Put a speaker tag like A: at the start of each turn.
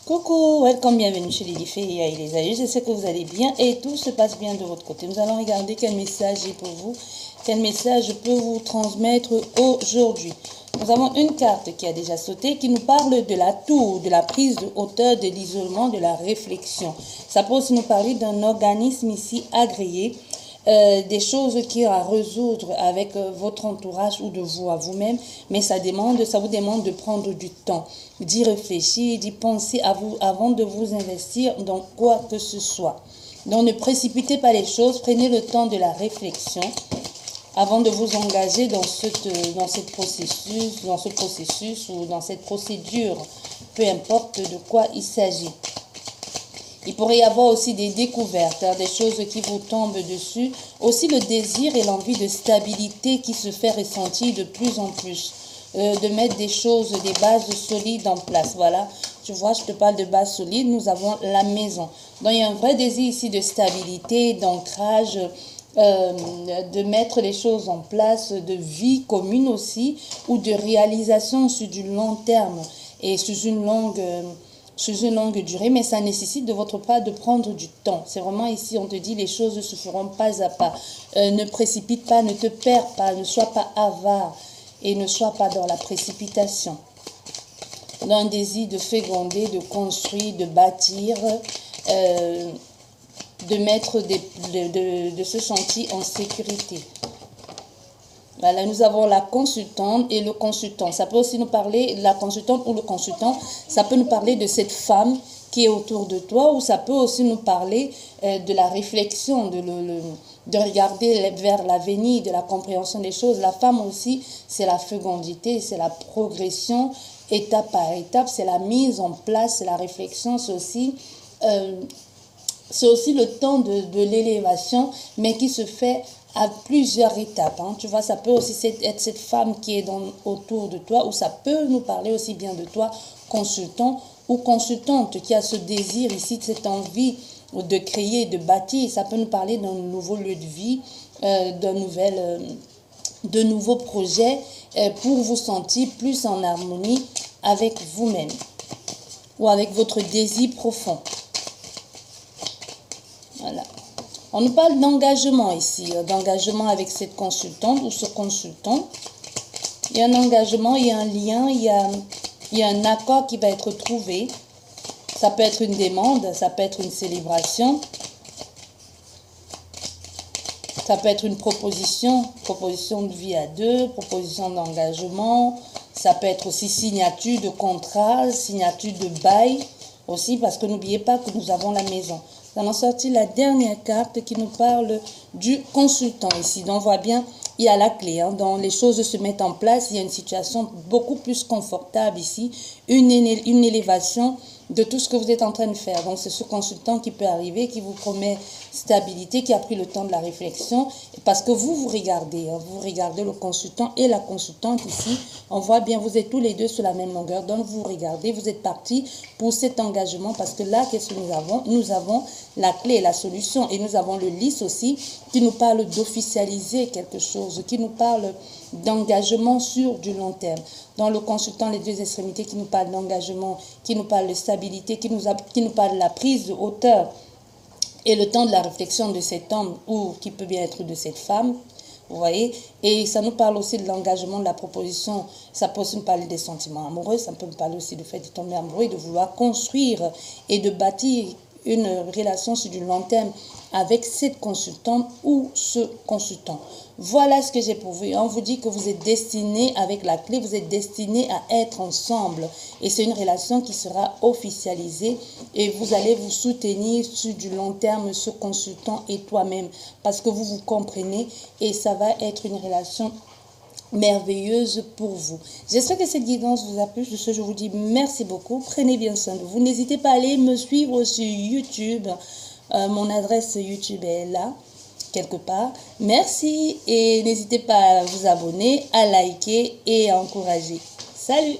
A: Coucou, welcome, bienvenue chez Lady Fée et les aïeux. Je sais que vous allez bien et tout se passe bien de votre côté. Nous allons regarder quel message j'ai pour vous, quel message je peux vous transmettre aujourd'hui. Nous avons une carte qui a déjà sauté qui nous parle de la tour, de la prise de hauteur, de l'isolement, de la réflexion. Ça peut aussi nous parler d'un organisme ici agréé. Des choses qui à résoudre avec votre entourage ou de vous à vous-même, mais ça vous demande de prendre du temps, d'y réfléchir, d'y penser à vous avant de vous investir dans quoi que ce soit. Donc ne précipitez pas les choses, prenez le temps de la réflexion avant de vous engager dans ce processus ou dans cette procédure, peu importe de quoi il s'agit. Il pourrait y avoir aussi des découvertes, des choses qui vous tombent dessus. Aussi le désir et l'envie de stabilité qui se fait ressentir de plus en plus. De mettre des choses, des bases solides en place. Voilà, tu vois, je te parle de bases solides. Nous avons la maison. Donc il y a un vrai désir ici de stabilité, d'ancrage, de mettre les choses en place, de vie commune aussi, ou de réalisation sur du long terme et sur une longue durée, mais ça nécessite de votre part de prendre du temps. C'est vraiment ici, on te dit, les choses se feront pas à pas. Ne précipite pas, ne te perds pas, ne sois pas avare et ne sois pas dans la précipitation. Dans un désir de féconder, de construire, de bâtir, de se sentir en sécurité. Voilà, nous avons la consultante et le consultant. Ça peut aussi nous parler, la consultante ou le consultant, ça peut nous parler de cette femme qui est autour de toi, ou ça peut aussi nous parler de la réflexion, de regarder vers l'avenir, de la compréhension des choses. La femme aussi, c'est la fécondité, c'est la progression, étape par étape, c'est la mise en place, c'est la réflexion, c'est aussi le temps de l'élévation, mais qui se fait à plusieurs étapes. Tu vois, ça peut aussi être cette femme qui est autour de toi, ou ça peut nous parler aussi bien de toi, consultant ou consultante, qui a ce désir ici, cette envie de créer, de bâtir. Ça peut nous parler d'un nouveau lieu de vie, de nouveaux projets pour vous sentir plus en harmonie avec vous-même ou avec votre désir profond. Voilà. On nous parle d'engagement ici, d'engagement avec cette consultante ou ce consultant. Il y a un engagement, il y a un lien, il y a un accord qui va être trouvé. Ça peut être une demande, ça peut être une célébration. Ça peut être une proposition de vie à deux, proposition d'engagement. Ça peut être aussi signature de contrat, signature de bail aussi, parce que n'oubliez pas que nous avons la maison. Nous allons sortir la dernière carte qui nous parle du consultant ici. Donc, on voit bien, il y a la clé. Donc, les choses se mettent en place. Il y a une situation beaucoup plus confortable ici. Une élévation de tout ce que vous êtes en train de faire. Donc, c'est ce consultant qui peut arriver, qui vous promet stabilité, qui a pris le temps de la réflexion. Parce que vous regardez. Vous regardez le consultant et la consultante ici. On voit bien, vous êtes tous les deux sur la même longueur. Donc, vous regardez, vous êtes partis pour cet engagement. Parce que là, qu'est-ce que nous avons? Nous avons la clé, la solution. Et nous avons le lys aussi qui nous parle d'officialiser quelque chose, qui nous parle d'engagement sur du long terme. Dans le consultant, les deux extrémités qui nous parlent d'engagement, qui nous parlent de stabilité, qui nous parlent de la prise de hauteur et le temps de la réflexion de cet homme ou qui peut bien être de cette femme. Vous voyez, et ça nous parle aussi de l'engagement, de la proposition. Ça peut aussi nous parler des sentiments amoureux, ça peut nous parler aussi du fait de tomber amoureux, de vouloir construire et de bâtir une relation sur du long terme avec cette consultante ou ce consultant. Voilà ce que j'ai pour vous. On vous dit que vous êtes destinés, avec la clé, vous êtes destinés à être ensemble. Et c'est une relation qui sera officialisée et vous allez vous soutenir sur du long terme, ce consultant et toi-même, parce que vous vous comprenez et ça va être une relation merveilleuse pour vous. J'espère que cette guidance vous a plu. De ce, je vous dis merci beaucoup. Prenez bien soin de vous. N'hésitez pas à aller me suivre sur YouTube. Mon adresse YouTube est là, quelque part. Merci et n'hésitez pas à vous abonner, à liker et à encourager. Salut!